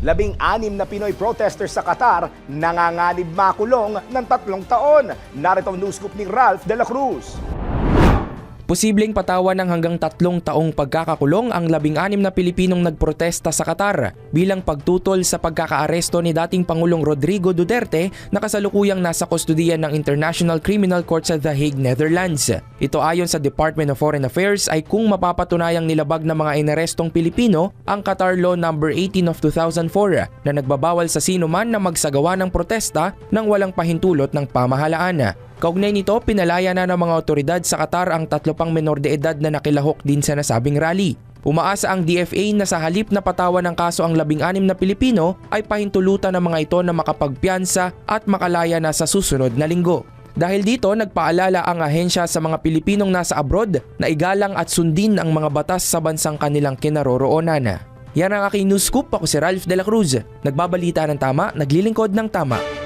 16 na Pinoy protesters sa Qatar nanganganib makulong ng 3 taon. Narito ang news scoop ni Ralph de la Cruz. Posibleng patawan ng hanggang 3 taong pagkakakulong ang 16 na Pilipinong nagprotesta sa Qatar bilang pagtutol sa pagkakaaresto ni dating Pangulong Rodrigo Duterte na kasalukuyang nasa kustodiyan ng International Criminal Court sa The Hague, Netherlands. Ito ayon sa Department of Foreign Affairs ay kung mapapatunayang nilabag ng mga inarestong Pilipino ang Qatar Law No. 18 of 2004 na nagbabawal sa sino man na magsagawa ng protesta nang walang pahintulot ng pamahalaan. Kaugnay nito, pinalaya na ng mga otoridad sa Qatar ang 3 pang menor de edad na nakilahok din sa nasabing rally. Umaasa ang DFA na sa halip na patawan ng kaso ang 16 na Pilipino ay pahintulutan ng mga ito na makapagpiyansa at makalaya na sa susunod na linggo. Dahil dito, nagpaalala ang ahensya sa mga Pilipinong nasa abroad na igalang at sundin ang mga batas sa bansang kanilang kinaroroonan. Yan ang aking news scoop. Ako si Ralph de la Cruz. Nagbabalita ng tama, naglilingkod ng tama.